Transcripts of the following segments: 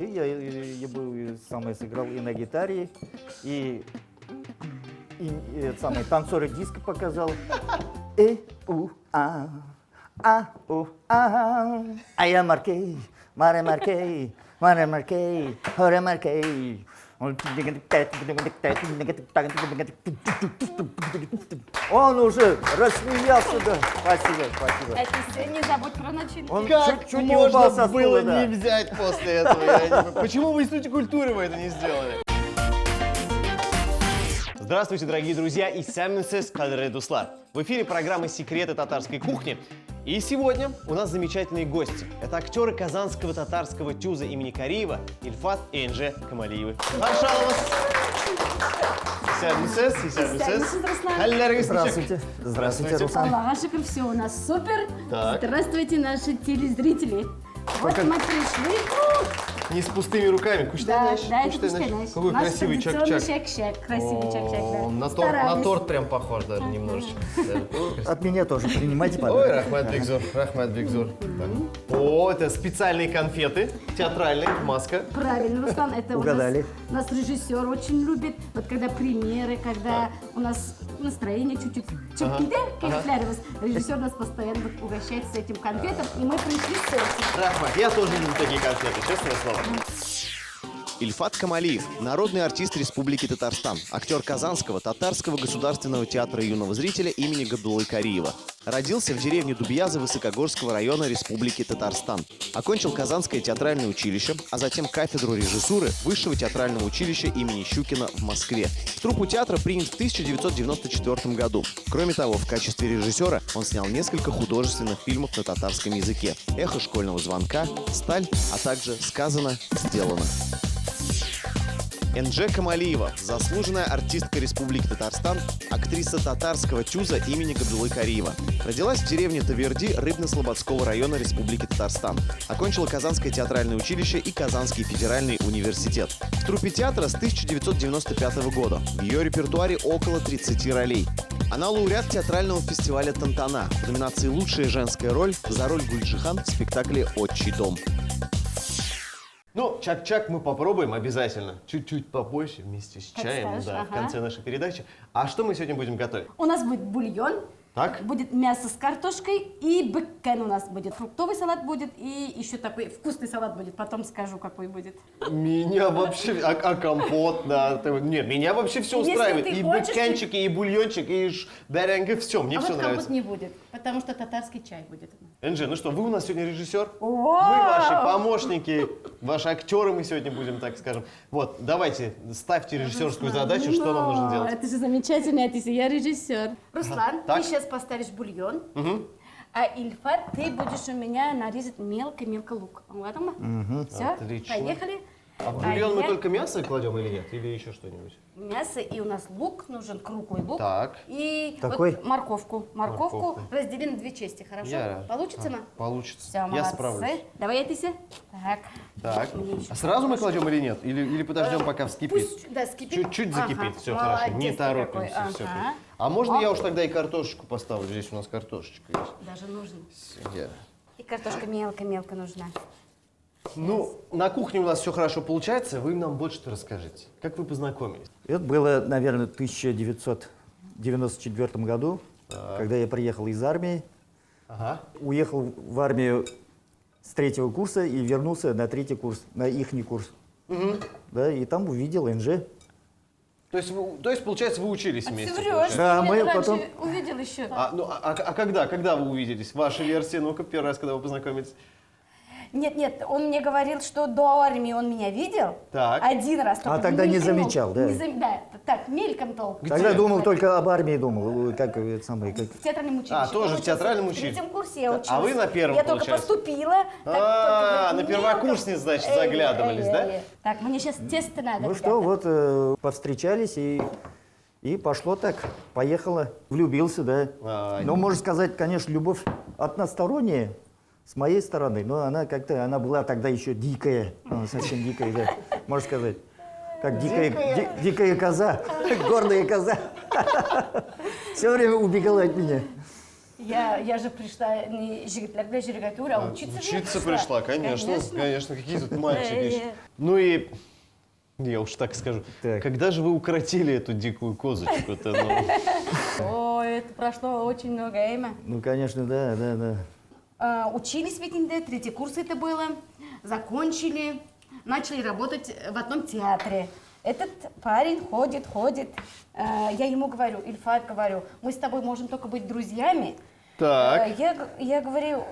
Я бы самое сыграл и на гитаре, и самый танцоры диско показал. А я маркей, маре маркей, маре маркей, хоре маркей. Он уже рассмеялся, да. Спасибо, спасибо. Это все, не забудь про начинку. Он Как чуть не можно упал со было стула, да. не взять после этого? Я не понимаю. Почему в Институте культуры вы это не сделали? Здравствуйте, дорогие друзья, и сәмінсіз қадірлі достар. В эфире программа «Секреты татарской кухни». И сегодня у нас замечательные гости. Это актеры казанского татарского тюза имени Кариева Ильфат и Энже Камалиевы. Пожалуйста. Сәмінсіз. Здравствуйте. Здравствуйте, Руслан. Аллаха шукр, все у нас супер. Так. Здравствуйте, наши телезрители. Вот мы пришли. Не с пустыми руками. Да, Куштайнаш. да, это куштайнаш. Какой Наш красивый традиционный чак-чак. шек-шек. Красивый чак-чак, да. На Старались. торт прям похож даже немножечко. От меня тоже принимайте Ой, подарок. Рахмат Бигзур. О, это специальные конфеты, театральные, маска. Правильно, Руслан, это Угадали. у нас режиссер очень любит. Вот когда премьеры, когда у нас настроение чуть-чуть кайфлярилось, режиссер нас постоянно угощает с этим конфетом, и мы пришли с этим. Рахмат, я тоже люблю такие конфеты, честное слово. Ильфат Камалиев – народный артист Республики Татарстан, актер Казанского татарского государственного театра юного зрителя имени Габдуллы Кариева. Родился в деревне Дубьязы Высокогорского района Республики Татарстан. Окончил Казанское театральное училище, а затем кафедру режиссуры Высшего театрального училища имени Щукина в Москве. В труппу театра принят в 1994 году. Кроме того, в качестве режиссера он снял несколько художественных фильмов на татарском языке: «Эхо школьного звонка», «Сталь», а также «Сказано, сделано». Энже Камалиева – заслуженная артистка Республики Татарстан, актриса татарского тюза имени Габдуллы Кариева. Родилась в деревне Таверди Рыбно-Слободского района Республики Татарстан. Окончила Казанское театральное училище и Казанский федеральный университет. В труппе театра с 1995 года. В ее репертуаре около 30 ролей. Она лауреат театрального фестиваля «Тантана» в номинации «Лучшая женская роль» за роль Гульджихан в спектакле «Отчий дом». Ну, чак-чак мы попробуем обязательно. Чуть-чуть попозже, вместе с Как чаем, скажешь, да, в ага. конце нашей передачи. А что мы сегодня будем готовить? У нас будет бульон, Так? будет мясо с картошкой и бэккен у нас будет. Фруктовый салат будет и еще такой вкусный салат будет. Потом скажу, какой будет. Меня вообще... А компот, да. Нет, меня вообще все Если устраивает. ты И хочешь, бэкенчики, и бульончик, и беренга, все. Мне А все вот нравится. компот не будет, потому что татарский чай будет. Энджи, ну что, вы у нас сегодня режиссер? Вау! Мы ваши помощники, ваши актеры мы сегодня будем, так скажем. Вот, давайте, ставьте режиссерскую задачу, что нам нужно делать. Это же замечательно, я режиссер. Руслан, Так. ты сейчас поставишь бульон, а Ильфат, ты будешь у меня нарезать мелко-мелко лук. Ладно? Все, Отлично. поехали. А в бульон мы я- только мясо кладем или нет? Или еще что-нибудь? Мясо, и у нас лук нужен, круглый лук. Так. И Какой? вот морковку. Морковку Морковку. раздели на две части, хорошо? Я рад. Получится, ма? Получится. Все, Я молодцы. справлюсь. Давай, Этися. Так. Так. Мне еще А сразу мы кладем или нет? Или подождем, пока вскипит? Пусть, да, скипит. Чуть-чуть закипит, Ага, все хорошо, не молодец ты торопимся, какой, все. ага. А можно я уж тогда и картошечку поставлю? Здесь у нас картошечка есть. Даже нужно. Я- И картошка мелко-мелко нужна. Ну, на кухне у нас все хорошо получается, вы нам больше-то расскажите. Как вы познакомились? Это было, наверное, в 1994 году, когда я приехал из армии. Ага. Уехал в армию с 3-го курса и вернулся на 3-й курс, на ихний курс. Да, и там увидел Энже. То есть, получается, вы учились вместе? Ты получается? врешь, Да, ты мы меня потом- раньше увидел еще. А когда вы увиделись? Ваша версия, ну-ка, первый раз, когда вы познакомились? Нет, он мне говорил, что до армии он меня видел. Так. Один раз. только тогда не мельком. замечал, да? Да, так, мельком толк. Тогда думал только об армии, думал, как это самое, как... В театральном училище. А, тоже Он в театральном учился училище. В 3-м курсе я А училась. вы на первом, Я только получается? поступила. так только на мелком. первокурсниц, значит, заглядывались, да? Так, мне сейчас тесто надо. Ну ребята. что, вот повстречались и пошло так, поехало, влюбился, да. Ну, можно сказать, конечно, любовь односторонняя с моей стороны, но она как-то, она была тогда еще дикая, совсем дикая, да, можно сказать. Как дикая коза, гордая коза. Все время убегала от меня. Я же пришла не жигитлерге жиргатура, а учиться же Учиться пришла, конечно. Конечно, какие тут мальчики. Э. Ну и, я уж так скажу, Так. когда же вы укротили эту дикую козочку-то? Ну? Ой, это прошло очень много время. Ну, конечно, да. Учились в Витинде, 3-й курс это было, закончили, начали работать в одном театре. Этот парень ходит. Я ему говорю, Ильфат, говорю, мы с тобой можем только быть друзьями. Так. Я говорю,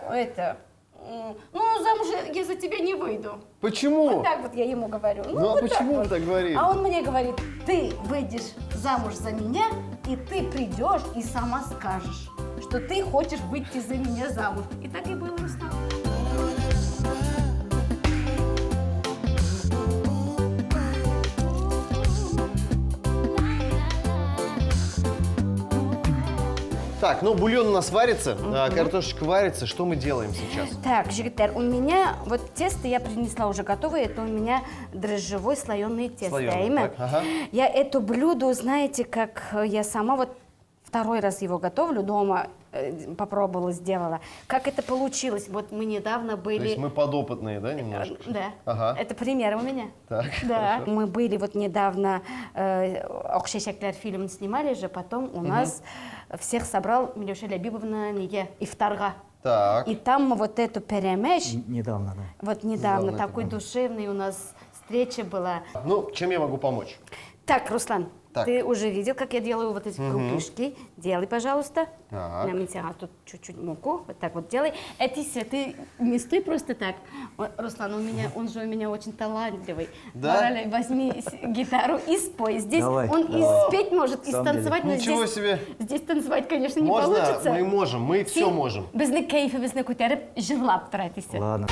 ну, замуж я за тебя не выйду. Почему? Вот так вот я ему говорю. Ну, а вот почему так вы так говорите? А он мне говорит, ты выйдешь замуж за меня, и ты придешь и сама скажешь, что ты хочешь выйти за меня замуж. И так и было, Рустам. Так, ну бульон у нас варится, картошечка варится. Что мы делаем сейчас? Так, Жигитер, у меня вот тесто я принесла уже готовое. Это у меня дрожжевое слоеное тесто. Слоёное, Именно. так, ага. Я это блюдо, знаете, как я сама вот второй раз его готовлю дома, попробовала, сделала. Как это получилось? Вот мы недавно были... То есть мы подопытные, да, немножко? Да, Ага. это пример у меня. Так, Да. Мы были вот недавно, «Окшешеклер» фильм снимали же, потом у нас всех собрал Милюша Лябибовна неге ифтарга. Так. И там мы вот эту перемеш, Недавно, да. вот недавно, Недавно такой душевный у нас встреча была. Ну, чем я могу помочь? Так, Руслан, Так. ты уже видел, как я делаю вот эти крупышки? Делай, пожалуйста. Так. Тут чуть-чуть муку, вот так вот делай. Эти все, ты не стой просто так. Руслан, он же у меня очень талантливый. Да? Морали, возьми гитару и спой. Здесь Давай, он давай. и спеть может, и Самом деле. станцевать, но Ничего здесь, себе. здесь танцевать, конечно, не Можно? получится. Мы можем, мы все можем. Безне кейфа, безне кутереп, жевлап тратися. Ладно.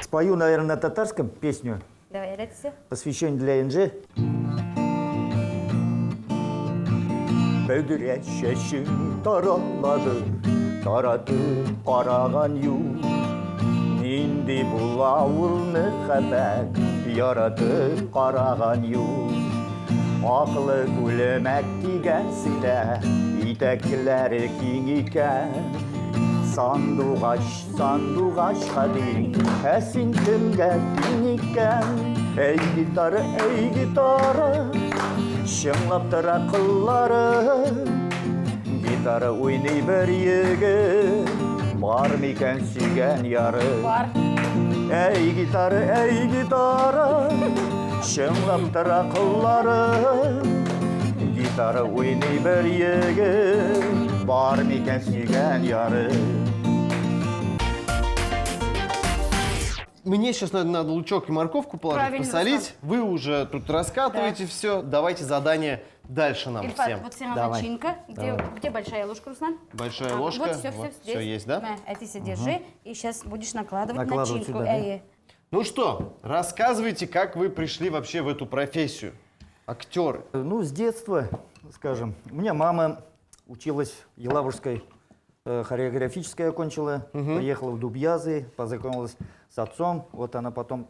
Спою, наверное, на татарском песню, Давай, Алексей. посвящение для Энджи. Бөгіре шешін таралады, таратып қараған ю. Нинди бұл ауылны қабәк, яратып қараған ю. Ақылы күлімәк тиген сілә, итәкілері кең екен. Сандуғаш қадин, әсін кімге тиң екен. Ей гитара, шыңлап тұра қыллары. Гитара ойнай бір егі, бар мекен сүйген яры. Бар. Ей гитара, шыңлап тұра қыллары. Гитара ойнай бір егі, бар мекен сүйген яры. Мне сейчас надо лучок и морковку положить, Правильно, посолить. Вы уже тут раскатываете все. Давайте задание дальше нам Ильфат, всем. вот вся Давай. начинка. Где большая ложка, Руслан? Большая ложка. Вот все, Вот, здесь. всё есть, да? Это все держи. И сейчас будешь накладывать Накладывать начинку. сюда, да? Ну что, рассказывайте, как вы пришли вообще в эту профессию. Актеры. Ну, с детства, скажем. У меня мама училась в Елабужской хореографической, окончила, поехала в Дубьязы, познакомилась с отцом. Вот она потом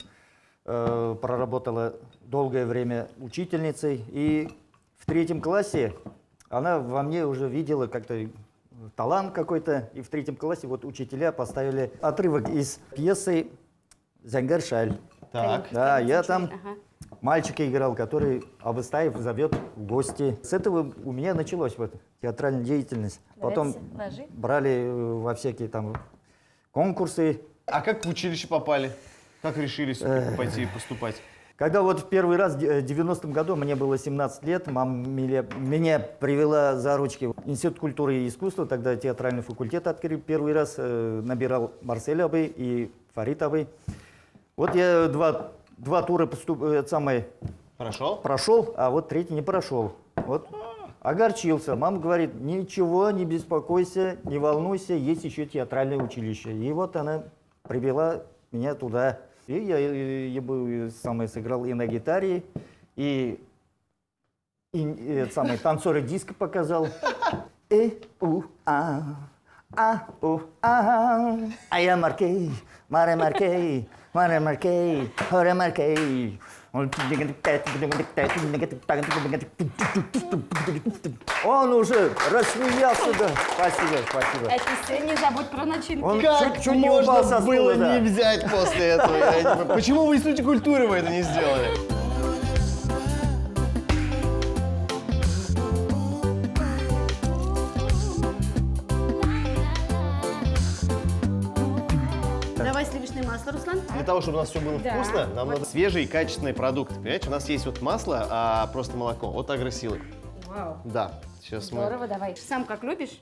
проработала долгое время учительницей. И в 3 классе она во мне уже видела как-то талант какой-то. И в 3 классе вот учителя поставили отрывок из пьесы «Зәңгәр шаль». Так. Да, я там Ага. мальчика играл, который Абыстаев зовет в гости. С этого у меня началась вот театральная деятельность. Потом Ложи. брали во всякие там конкурсы. А как в училище попали? Как решились пойти поступать? Когда вот в первый раз в 90-м году, мне было 17 лет, мама меня привела за ручки в Институт культуры и искусства, тогда театральный факультет открыл. Первый раз набирал Марсель Абый и Фарид Абый. Вот я два тура прошел, а вот 3-й не прошел. Вот огорчился. Мама говорит, ничего, не беспокойся, не волнуйся, есть еще театральное училище. И вот она привела меня туда. И я бы сыграл и на гитаре, и танцоры диско показал. А я Маркей, Маре Маркей, Маре Маркей, Хоре Маркей. Он уже рассмеялся, да. Спасибо. Это все не забудь про начинку. Он Как чуть не упал со можно было стула, да. не взять после этого? Я не понимаю. Почему в Институте культуры вы это не сделали? Давай сливочное масло, Руслан. Для того, чтобы у нас все было Да. вкусно, нам надо свежие и качественные продукты. Понимаете, у нас есть вот масло, а просто молоко от агросилы. Вау. Да, сейчас мы... Здорово, давай. Сам как любишь?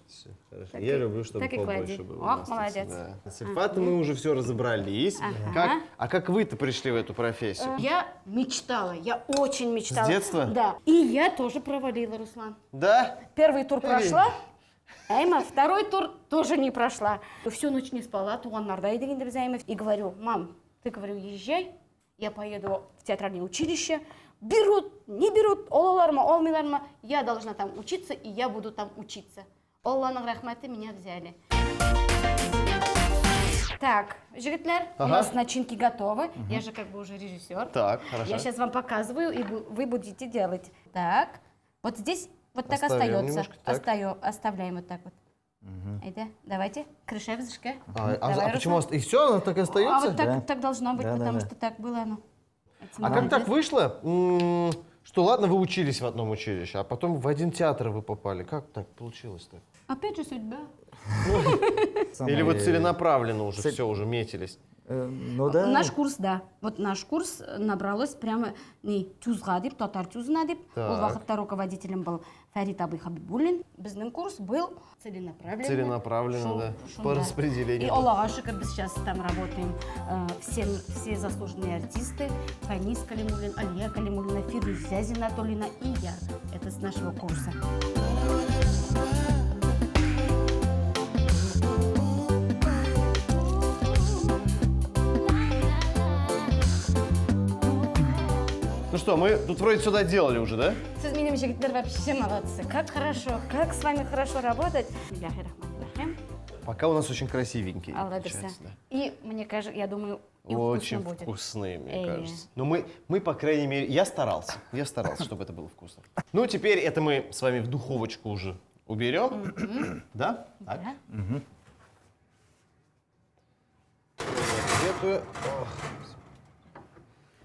Хорошо. Так Я и- люблю, чтобы так и побольше клади. было. Ох, у нас молодец. Да. С Ильфатом мы уже все разобрались. Ага. Как вы-то пришли в эту профессию? Я мечтала, я очень мечтала. С детства? Да. И я тоже провалила, Руслан. Да? Первый тур прошла, Эйма, второй тур тоже не прошла. Всю ночь не спала, туғаннарда едігендер займов. И говорю, мам, ты, говорю, езжай, я поеду в театральное училище. Берут, не берут, олаларма, олмиларма, я должна там учиться, и я буду там учиться. Алланың рахматы, меня взяли. Так, жігітлер, у Ага. нас начинки готовы. Я же как бы уже режиссер. Так, хорошо. Я сейчас вам показываю, и вы будете делать. Так, вот здесь вот так Оставим остается. немножко, так. Оставляем вот так вот. Айда, давайте, крышевзышка. А почему? И все, оно так и А остается? вот так, так должно быть, Да, да, потому да. что так было оно. А как так вышло, что ладно, вы учились в одном училище, а потом в один театр вы попали? Как так получилось-то? Опять же судьба. Или вы целенаправленно уже все уже метились? Ну да. Наш курс, да. Вот наш курс набралось прямо не тюзға деп, татар тюзына деп. Так. Ол вақытта руководителем был Фарид Абый Хабибуллин. Біздің курс был целенаправленно. Целенаправленно, да. По распределению. И Аллаха шүкір, біз сейчас там работаем. Все заслуженные артисты. Фанис Калимуллин, Алия Калимуллина, Фирузя Зинатуллина и я. Это с нашего курса. Ну что, мы тут вроде сюда делали уже, да? Сіз менің жігіттер вообще молодцы. Как хорошо, как с вами хорошо работать. Бисмиллахи-рахмани-рахим. Пока у нас очень красивенький. Алла берсе. получается, да. И мне кажется, я думаю, и Очень вкусно будет. вкусные, мне Э. кажется. Но мы, по крайней мере, я старался, чтобы это было вкусно. Ну, теперь это мы с вами в духовочку уже уберем. Да? Так. Да. Разогретую. Ох,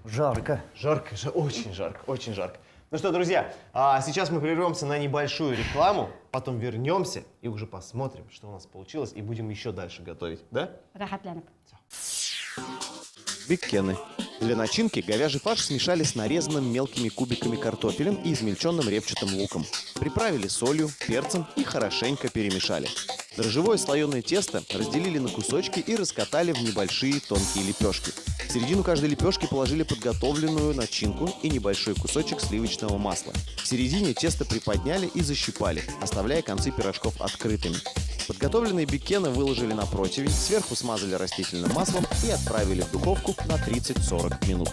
Жарко. жарко, очень жарко, очень жарко. Ну что, друзья, сейчас мы прервемся на небольшую рекламу, потом вернемся и уже посмотрим, что у нас получилось, и будем еще дальше готовить, да? Рахатлянып. Беккены. Для начинки говяжий фарш смешали с нарезанным мелкими кубиками картофелем и измельченным репчатым луком. Приправили солью, перцем и хорошенько перемешали. Дрожжевое слоеное тесто разделили на кусочки и раскатали в небольшие тонкие лепешки. В середину каждой лепешки положили подготовленную начинку и небольшой кусочек сливочного масла. В середине тесто приподняли и защипали, оставляя концы пирожков открытыми. Подготовленные беккены выложили на противень, сверху смазали растительным маслом и отправили в духовку на 30-40 минут.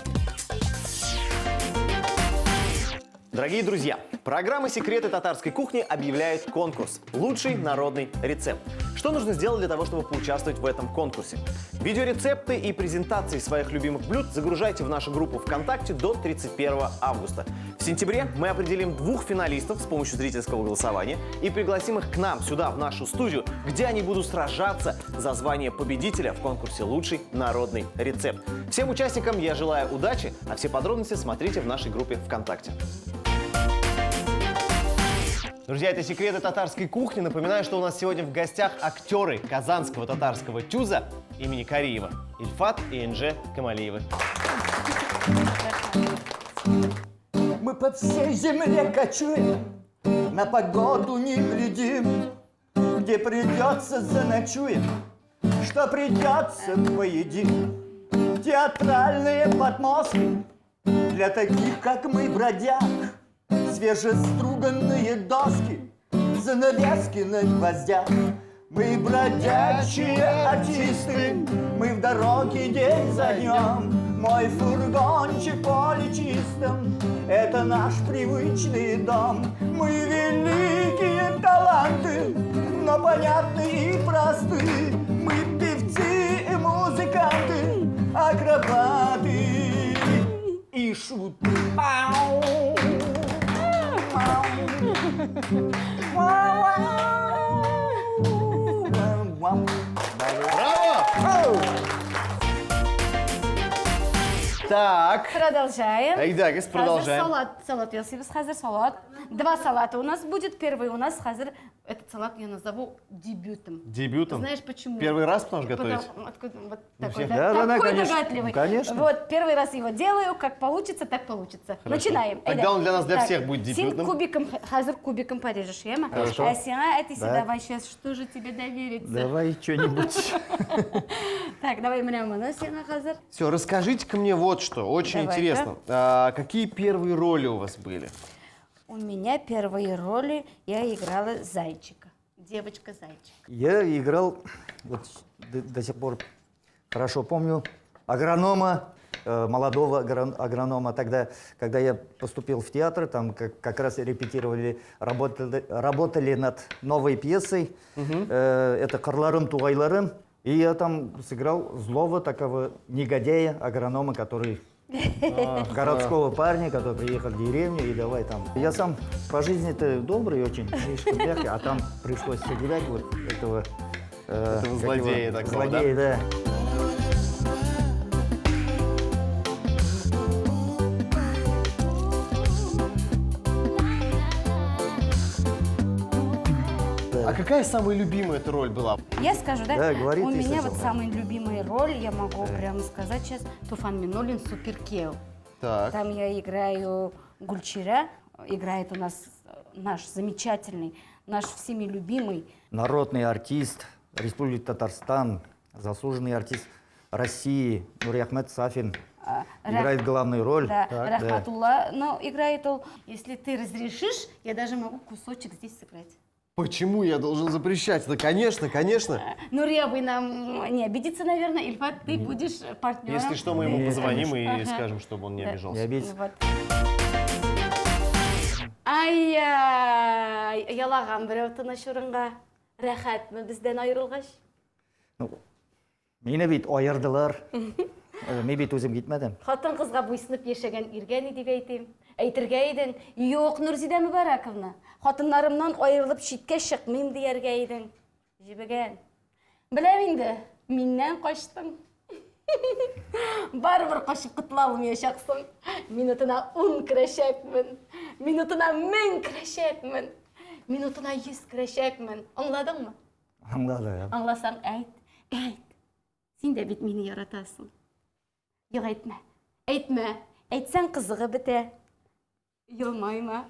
Дорогие друзья, программа «Секреты татарской кухни» объявляет конкурс «Лучший народный рецепт». Что нужно сделать для того, чтобы поучаствовать в этом конкурсе? Видеорецепты и презентации своих любимых блюд загружайте в нашу группу ВКонтакте до 31 августа. В сентябре мы определим 2 финалистов с помощью зрительского голосования и пригласим их к нам сюда, в нашу студию, где они будут сражаться за звание победителя в конкурсе «Лучший народный рецепт». Всем участникам я желаю удачи, а все подробности смотрите в нашей группе ВКонтакте. Друзья, это «Секреты татарской кухни». Напоминаю, что у нас сегодня в гостях актеры казанского татарского тюза имени Кариева Ильфат и Энже Камалиевы. Мы по всей земле кочуем, на погоду не глядим, где придется заночуем, что придется поедим. Театральные подмостки для таких, как мы, бродяг, свежеструганные доски, занавески на гвоздях. Мы бродячие артисты, мы в дороге день за днем, Мой фургончик поле чистым, это наш привычный дом. Мы великие таланты, но понятны и просты. Мы певцы и музыканты, акробаты и шуты. Ау! Браво! Так. Продолжаем. Айдагас, продолжаем. Салат елсибиз, хазыр салат. Два салата у нас будет. Первый у нас хазыр, этот салат я назову дебютом. Дебютом? Знаешь почему? Первый раз потому что готовить? Откуда вот Ну, такой, всех- да? Да, Такой конечно. догадливый. Конечно. Вот, первый раз его делаю, как получится, так получится. Хорошо. Начинаем. Тогда Айда. он для нас, для Так, всех будет дебютным. Син кубиком, хазыр кубиком порежешь, ема? Хорошо. А сиа, это Да. давай сейчас, что же тебе довериться? Давай что-нибудь. Так, давай прямо на сина хазыр. Все, расскажите-ка мне вот что, очень Давай-ка. интересно. Какие первые роли у вас были? У меня первые роли, я играла зайчика. Девочка-зайчик. Я играл, вот до сих пор хорошо помню, агронома, молодого агронома. Тогда, когда я поступил в театр, там как раз репетировали, работали над новой пьесой. Это «Кырларым, тугайларым». И я там сыграл злого такого негодяя, агронома, который... городского парня, который приехал в деревню и давай там. Я сам по жизни-то добрый очень, слишком мягкий, а там пришлось сыграть вот этого... злодея такого, злодея, да? А какая самая любимая эта роль была? Я скажу, да? Да, говори У ты меня вот сначала. самая любимая роль, я могу прямо сказать сейчас, Туфан Минулин Суперкео. Так. Там я играю Гульчира, играет у нас наш замечательный, наш всеми любимый. Народный артист Республики Татарстан, заслуженный артист России Нуриахмед Сафин играет главную роль. Да, Так, Рахматулла, но играет он. Если ты разрешишь, я даже могу кусочек здесь сыграть. Почему я должен запрещать? Да, конечно, конечно. Нурия, вы нам не обидится, наверное, Ильфат, ты будешь партнером. Если что, мы ему Нет, позвоним и Ага. скажем, чтобы он не Да. обижался. Не обидится. Вот. Ай-яй, ялаған біреу тыныш орынға. Рахатмы бізден айырылғаш? Мені бит айырдылар. Мен бит өзім кетмедім. Хатын қызға бұйсынып ешеген ирген деп айтайым. Әйтірге едің, yok Нұрзида Мүбараковна. Хатынларымнан айырылып шетке шықмайым дейерге едің. Жібіген. Білем енді, меннен қаштың. Барыбір қашып құтыла алмайшақсың. Минутына 10 кірәшекмін. Минутына 1000 кірәшекмін. Минутына 100 кірәшекмін. Аңладың ма? Аңлады. Аңласаң әйт, әйт. Сен де бит мені яратасың. Yok әйтмә, әйтмә. Әйтсәң қызығы біте. Йылмайма.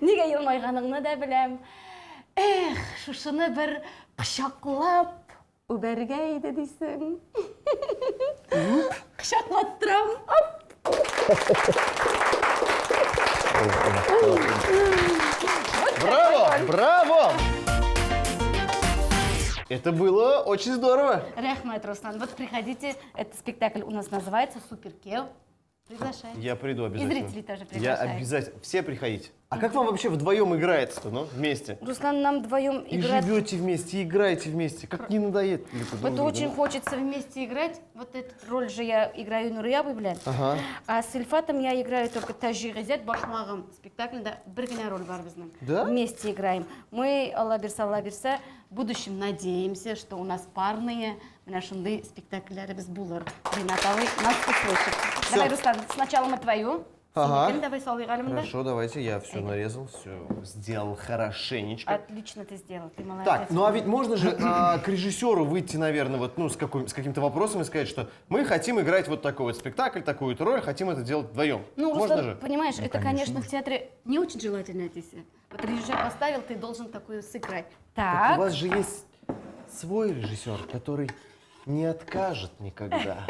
Неге йылмайғаныңны да білем. Эх, шушыны бір құшақлап үбәргә еді дейсің. Құшақлап тұрам. Браво! Браво! Это было очень здорово. Рахмат, Руслан. Вот приходите, этот спектакль у нас называется «Суперкео». Приглашаю. Я приду обязательно. И зрители тоже Я приглашаю. обязательно. Все приходите. А как вам вообще вдвоем играется-то, ну, вместе? Руслан, нам вдвоем И играть. живете вместе, и играете вместе. Как не надоест ли это друг Вот другу, очень ну? хочется вместе играть. Вот эту роль же я играю Нуриябы, блядь. Ага. А с Ильфатом я играю только Тажи Газет, Башлагом. Спектакльда біргіне роль бар біздің. Да? Вместе играем. Мы, Алла берса, в будущем надеемся, что у нас парные наши спектакльлары без булар. Ринатовый нас услышит. Давай, Руслан, сначала мы твою. Ага. Синекін давай салый ғалымда. Хорошо, давайте, я все нарезал, все сделал хорошенечко. Отлично ты сделал, ты молодец. Так, ну а ведь можно же к режиссеру выйти, наверное, вот, ну, с каким-то вопросом и сказать, что мы хотим играть вот такой вот спектакль, такую-то роль, хотим это делать вдвоем. Ну, можно Руслан, же? понимаешь, это, конечно, в театре не очень желательно это все. Вот режиссер поставил, ты должен такую сыграть. Так Так. у вас же есть свой режиссер, который не откажет никогда.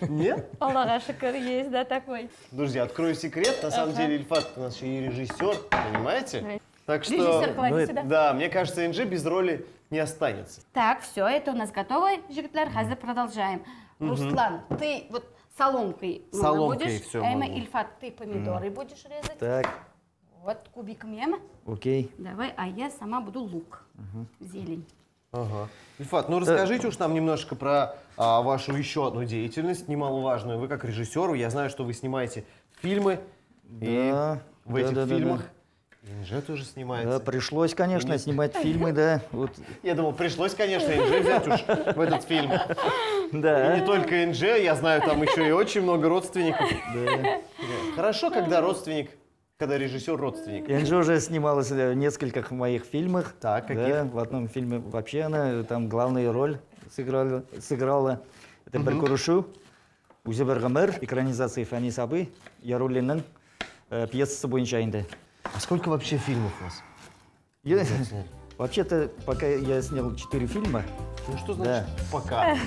Нет? Аллаха шикар есть, да, такой. Друзья, открою секрет. На самом деле Ильфат у нас еще и режиссер, понимаете? Так что, Режиссер, клади сюда. да, мне кажется, Инжи без роли не останется. Так, все, это у нас готово, жигитлер, хазыр продолжаем. Руслан, ты вот соломкой, Соломкой будешь. всё Эма, могу. Ильфат, ты помидоры будешь резать. Так, Вот кубиком ема. окей. Давай, а я сама буду лук, зелень. Ага. Ильфат, ну расскажите уж нам немножко про вашу еще одну деятельность, немаловажную. Вы как режиссер, я знаю, что вы снимаете фильмы, и Да, в этих да. фильмах Инже тоже снимается. Да, пришлось, конечно, снимать фильмы, да. Вот, Я думал, пришлось, конечно, Инже взять уж в этот фильм. И да. не только Инже, я знаю, там еще и очень много родственников. Да. Хорошо, когда родственник, когда режиссер родственник. Энджи уже снималась в нескольких моих фильмах. Так, каких? Да, в одном фильме вообще она там главную роль сыграла. Это «Беркурушу», «Узебергамер», экранизация Фани Сабы, Ярулинның пьесасы бойынша инде. А сколько вообще фильмов у вас? Вообще-то, пока я снял 4 фильма. Ну что значит пока?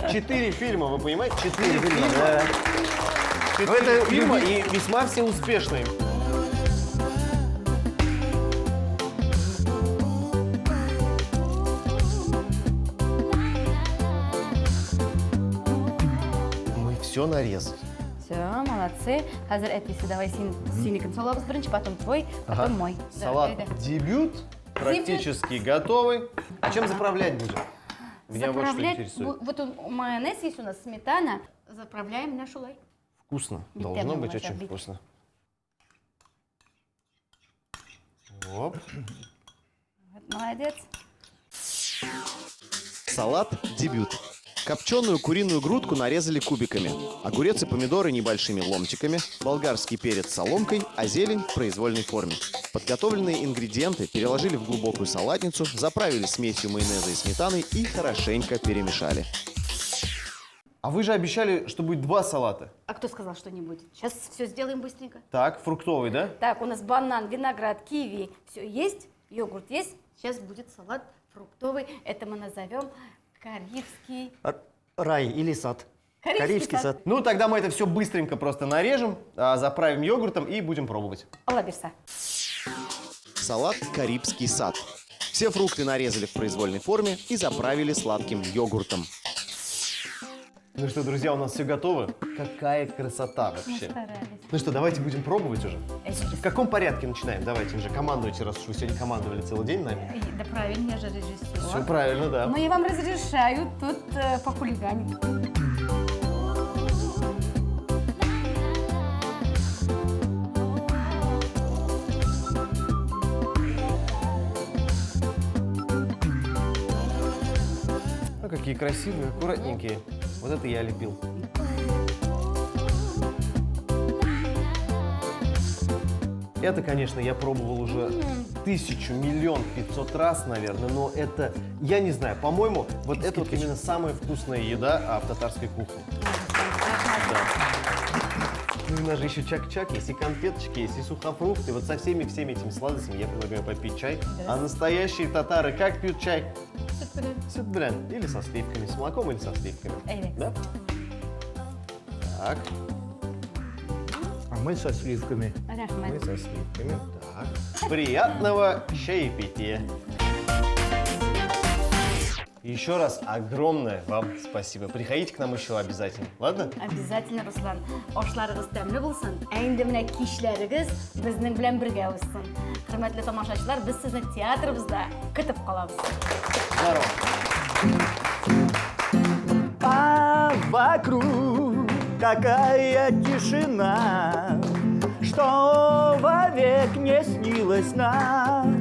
4 фильма, вы понимаете? 4 фильма. Да. 4 фильма и весьма все успешные. Мы все нарезали. Все, молодцы. Хазар, это давай синекін салабыз бірінші, потом твой, потом мой. Салат дебют практически готовый. А чем заправлять будем? Меня вот что интересует. Вот майонез есть у нас, сметана. Заправляем на шулай. Вкусно. Биттерный Должно быть вообще, очень бит. вкусно. Оп. Вот, молодец. Салат «Дебют». Копченую куриную грудку нарезали кубиками. Огурец и помидоры небольшими ломтиками, болгарский перец соломкой, а зелень в произвольной форме. Подготовленные ингредиенты переложили в глубокую салатницу, заправили смесью майонеза и сметаны и хорошенько перемешали. А вы же обещали, что будет 2 салата. А кто сказал, что не будет? Сейчас все сделаем быстренько. Так, фруктовый, да? Так, у нас банан, виноград, киви, все есть, йогурт есть. Сейчас будет салат фруктовый. Это мы назовем карибский. Рай или сад. Карибский сад. Ну, тогда мы это все быстренько просто нарежем, заправим йогуртом и будем пробовать. Алаберса. Салат «Карибский сад». Все фрукты нарезали в произвольной форме и заправили сладким йогуртом. Ну что, друзья, у нас все готово. Какая красота вообще. Старались. Ну что, давайте будем пробовать уже. Это В каком порядке начинаем? Давайте уже командуйте, раз уж вы сегодня командовали целый день нами. Да правильно, я же режиссер. Все правильно, да. Но я вам разрешаю тут похулиганить. Ну, какие красивые, аккуратненькие. Вот это я любил. Это, конечно, я пробовал уже 1000 500 раз, наверное, но это, я не знаю, по-моему, вот это вот именно самая вкусная еда в татарской кухне. Ну, у нас же еще чак-чак есть, и конфеточки есть, и сухофрукты. Вот со всеми этими сладостями я предлагаю попить чай. А настоящие татары как пьют чай? Süt-bilen. Или со сливками, с молоком или со сливками. Да? Так, А мы со сливками. мы со сливками. Так. Приятного чаепития. Еще раз огромное вам спасибо. Приходите к нам еще обязательно, ладно? Обязательно, Руслан. Ошларыгыз тәмле булсын. Әйнде менә кичләрегез безнең белән бергә узсын. Хөрмәтле тамашачылар, без сезне театрыбызда көтеп калабыз. Здорово. А вокруг какая тишина, что вовек не снилась нам.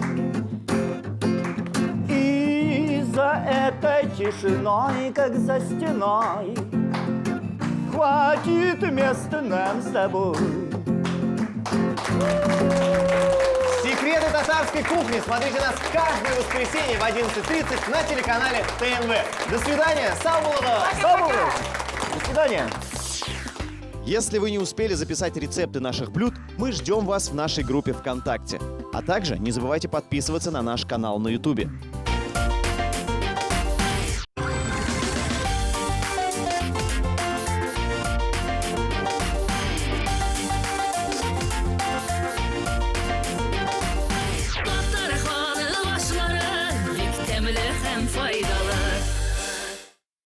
И за этой тишиной, как за стеной, хватит места нам с тобой. Секреты татарской кухни. Смотрите нас каждое воскресенье в 11:30 на телеканале ТНВ. До свидания. Саумулова. До свидания. Если вы не успели записать рецепты наших блюд, мы ждем вас в нашей группе ВКонтакте. А также не забывайте подписываться на наш канал на Ютубе. Tatlar xanı başları, yük təmli həm faydalı.